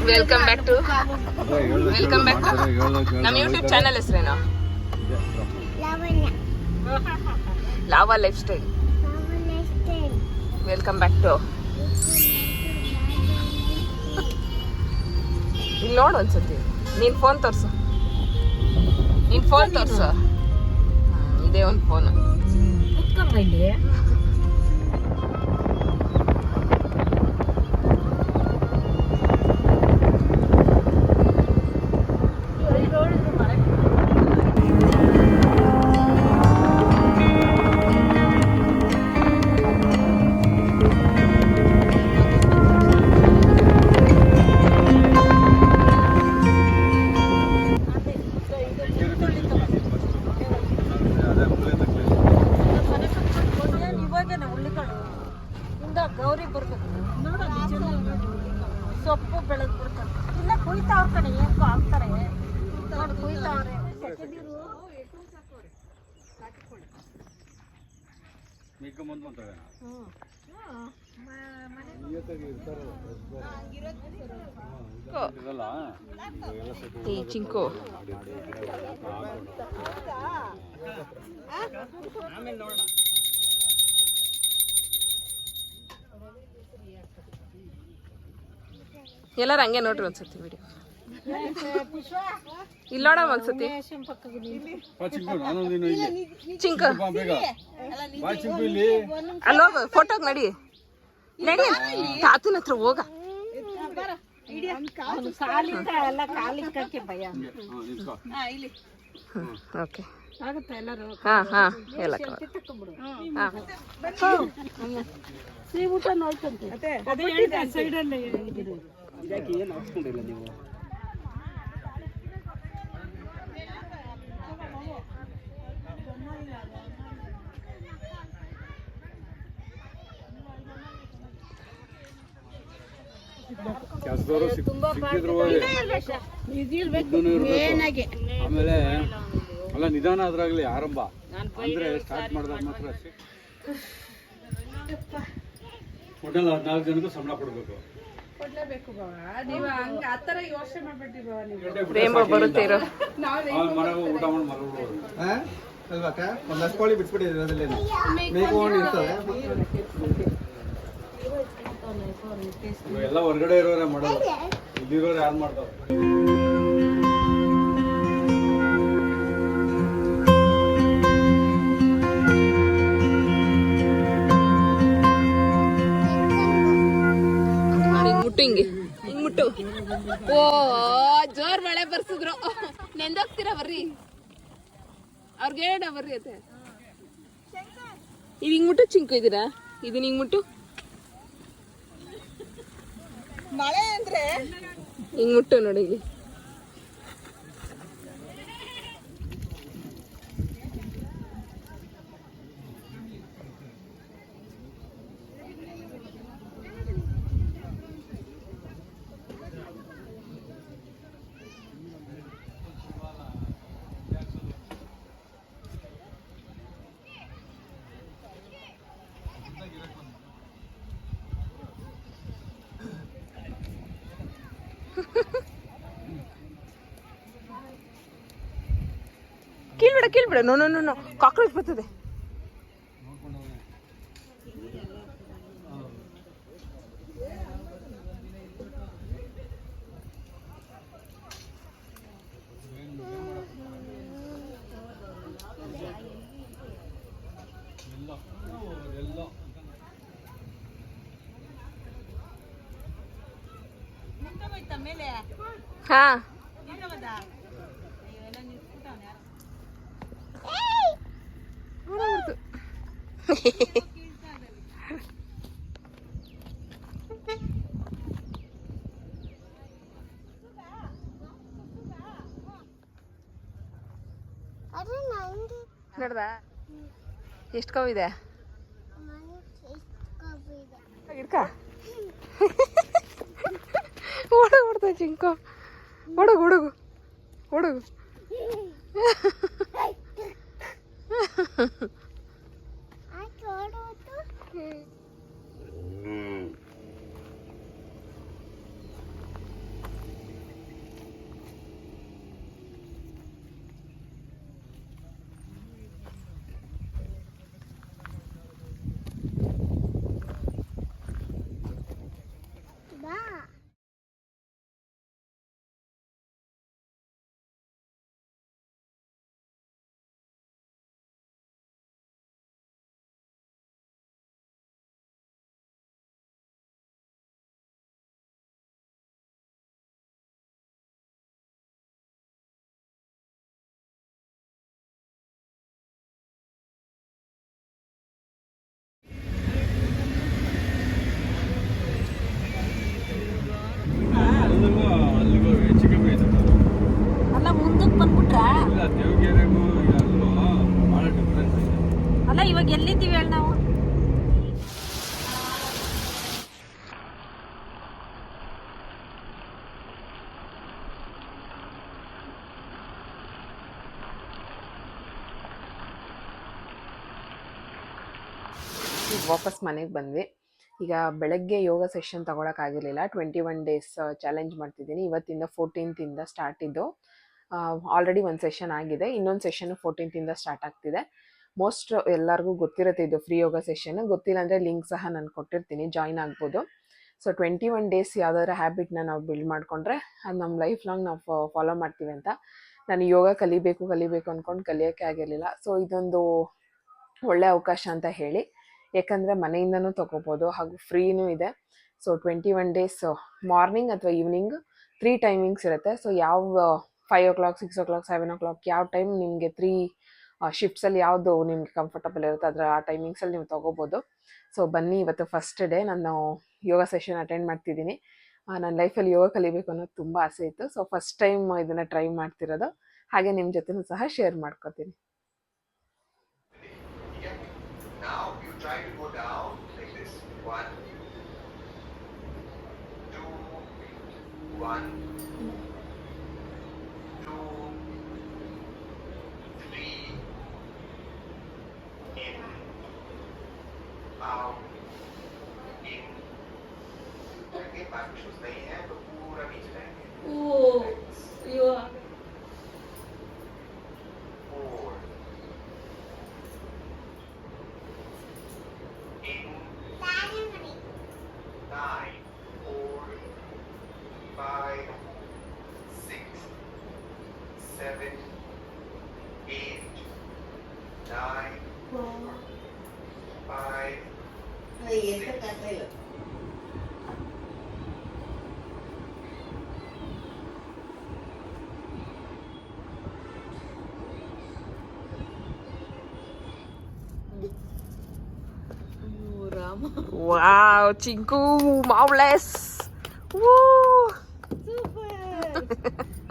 Welcome back to ನಮ್ಮ YouTube channel ಹೆಸರೇನು? Lava lifestyle. Welcome back to. ಇಲ್ಲಿ ನೋಡು ಒಂದ್ಸತಿ. ನೀನ್ ಫೋನ್ ತೋರ್ಸು. ಇದೇ ಒಂದು ಫೋನು. ಗೌರಿ ಬರ್ಬೇಕು ಸೊಪ್ಪು ಬೆಳೆದ್ ಬಿಡ್ತಾರೆ. ಇಲ್ಲ ಕುಯ್ತಾವ್ರ ಕಡೆ ಏನ್ಕೋ ಹಾಕ್ತಾರೆ ನೋಡಿ ಕುಯ್ತಾವ್ರೆ. ಈ ಚಿಂಕು ಎಲ್ಲರೂ ಹಂಗೆ ನೋಡ್ರಿ ಒಂದ್ಸತಿ ವಿಡಿಯೋ. ಇಲ್ಲ ನೋಡ ಒಂದ್ಸತಿ ಚಿಂಕು ಅಲ್ಲೋಗ ಫೋಟೋಗ್ ನಡಿ ತಾತನ ಹತ್ರ ಹೋಗ. ಓಕೆ ಹಾ ಎಲ್ಲ ಊಟ ನೋಡ್ತಂತೆ ಸೈಡಲ್ಲೇ ಏನು ಹಾಕ್ಸ್ಕೊಂಡಿಲ್ಲ ನೀವು. ಆಮೇಲೆ ಅಲ್ಲ ನಿಧಾನ ಅದ್ರಾಗ್ಲಿ ಆರಂಭ ಅಂದ್ರೆ ಸ್ಟಾರ್ಟ್ ಮಾಡಿದಾಗ ಮಾತ್ರ ಹೋಟೆಲ್ 14 ಜನಕ್ಕೂ ಸಂಬಳ ಕೊಡ್ಬೇಕು. ಊಟ ಮಾಡಿ ಬಿಟ್ಬಿಟ್ಟಿದ್ರೆ ಎಲ್ಲ ಹೊರಗಡೆ ಇರೋರೆ ಮಾಡೋದು, ಇಲ್ಲಿರೋರು ಯಾರು ಮಾಡ್ತಾರೆ? ಹಿಂಗೆ ಹಿಂಗ್ ಮುಟ್ಟು. ಓ ಜೋರ್ ಮಳೆ ಬರ್ಸಿದ್ರು. ನೆಂದೋಗ್ತೀರಾ ಬರ್ರಿ, ಅವ್ರಿಗೆ ಹೇಳ ಬರ್ರಿ ಅತ್ತೆ. ಇದು ಹಿಂಗ್ ಮುಟ್ಟು ಚಿಂಕು ಇದ್ದೀರಾ? ಇದನ್ನ ಹಿಂಗ್ ಮುಟ್ಟು ಮಳೆ ಅಂದ್ರೆ ಹಿಂಗ್ ಮುಟ್ಟು ನೋಡಿ. ಇಲ್ಲಿ ಕೀಳ್ಬಿಡ. ನೋ ಕಾಕ್ರೋಚ್ ಬರ್ತದೆ. ಹಾ ನೋಡ್ದ ಎಷ್ಟು ಕವಿದೆ ಇಡ್ಕ ಓಡೋಗ್ಬಿಡ್ತ ಚಿಂಕು. ಹುಡುಗು ಈಗ ವಾಪಸ್ ಮನೆಗೆ ಬಂದ್ವಿ. ಈಗ ಬೆಳಗ್ಗೆ ಯೋಗ ಸೆಷನ್ ತೊಗೊಳಕ್ಕಾಗಿರಲಿಲ್ಲ. 21 ಡೇಸ್ ಚಾಲೆಂಜ್ ಮಾಡ್ತಿದ್ದೀನಿ. ಇವತ್ತಿಂದ 14th ಸ್ಟಾರ್ಟ್ ಇದ್ದು. ಆಲ್ರೆಡಿ ಒಂದು ಸೆಷನ್ ಆಗಿದೆ, ಇನ್ನೊಂದು ಸೆಷನ್ 14th ಸ್ಟಾರ್ಟ್ ಆಗ್ತಿದೆ. ಮೋಸ್ಟ್ ಎಲ್ಲರಿಗೂ ಗೊತ್ತಿರುತ್ತೆ ಇದು ಫ್ರೀ ಯೋಗ ಸೆಷನ್. ಗೊತ್ತಿಲ್ಲ ಅಂದರೆ ಲಿಂಕ್ ಸಹ ನಾನು ಕೊಟ್ಟಿರ್ತೀನಿ, ಜಾಯಿನ್ ಆಗ್ಬೋದು. ಸೊ 21 ಡೇಸ್ ಯಾವುದಾದ್ರು ಹ್ಯಾಬಿಟ್ನ ನಾವು ಬಿಲ್ಡ್ ಮಾಡಿಕೊಂಡ್ರೆ ಅದು ನಮ್ಮ ಲೈಫ್ ಲಾಂಗ್ ನಾವು ಫಾಲೋ ಮಾಡ್ತೀವಿ ಅಂತ. ನಾನು ಯೋಗ ಕಲಿಬೇಕು ಅಂದ್ಕೊಂಡು ಕಲಿಯೋಕ್ಕೆ ಆಗಿರಲಿಲ್ಲ. ಸೊ ಇದೊಂದು ಒಳ್ಳೆ ಅವಕಾಶ ಅಂತ ಹೇಳಿ, ಯಾಕಂದರೆ ಮನೆಯಿಂದನೂ ತೊಗೋಬೋದು ಹಾಗೂ ಫ್ರೀನೂ ಇದೆ. ಸೊ 21 ಡೇಸ್ ಮಾರ್ನಿಂಗ್ ಅಥವಾ ಈವ್ನಿಂಗ್ 3 ಟೈಮಿಂಗ್ಸ್ ಇರುತ್ತೆ. ಸೊ ಯಾವ 5 o'clock 6 o'clock 7 o'clock ಯಾವ ಟೈಮ್ ನಿಮಗೆ 3 ಶಿಫ್ಟ್ಸಲ್ಲಿ ಯಾವುದು ನಿಮಗೆ ಕಂಫರ್ಟಬಲ್ ಇರುತ್ತೆ ಅದರ ಆ ಟೈಮಿಂಗ್ಸಲ್ಲಿ ನೀವು ತೊಗೋಬೋದು. ಸೊ ಬನ್ನಿ, ಇವತ್ತು ಫಸ್ಟ್ ಡೇ ನಾನು ಯೋಗ ಸೆಷನ್ ಅಟೆಂಡ್ ಮಾಡ್ತಿದ್ದೀನಿ. ನನ್ನ ಲೈಫಲ್ಲಿ ಯೋಗ ಕಲಿಬೇಕು ಅನ್ನೋದು ತುಂಬ ಆಸೆ ಇತ್ತು. ಸೊ ಫಸ್ಟ್ ಟೈಮ್ ಇದನ್ನು ಟ್ರೈ ಮಾಡ್ತಿರೋದು, ಹಾಗೆ ನಿಮ್ಮ ಜೊತೆನೂ ಸಹ ಶೇರ್ ಮಾಡ್ಕೊತೀನಿ. Now you try to go down like this. 1, 2, 1, 2, 3, in, out, in. अगर बात शूज नहीं है तो पूरा बीच रहेंगे. 4, in, 9, 4, 5, 6, 7, 8, 9, 5, 6. ವಾವ್, ಚಿಂಕು ಮಾವ್ಲೆಸ್.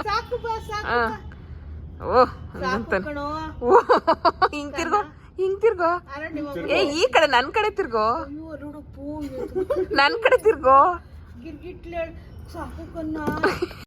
ಸಾಕು ಬಾ, ಸಾಕು ಬಾ. ಓಹ್, ಸಾಕು ಕಣೋ. ಹಿಂಗ್ ತಿರ್ಗೋ. ಏ, ಈ ಕಡೆ ನನ್ ಕಡೆ ತಿರ್ಗೋ. ಅಯ್ಯೋ ನೋಡು, ಪೂ ನನ್ ಕಡೆ ತಿರ್ಗೋ. ಗಿರ್ಗಿಟ್ಲೆ ಸಾಕು ಕಣ್ಣ.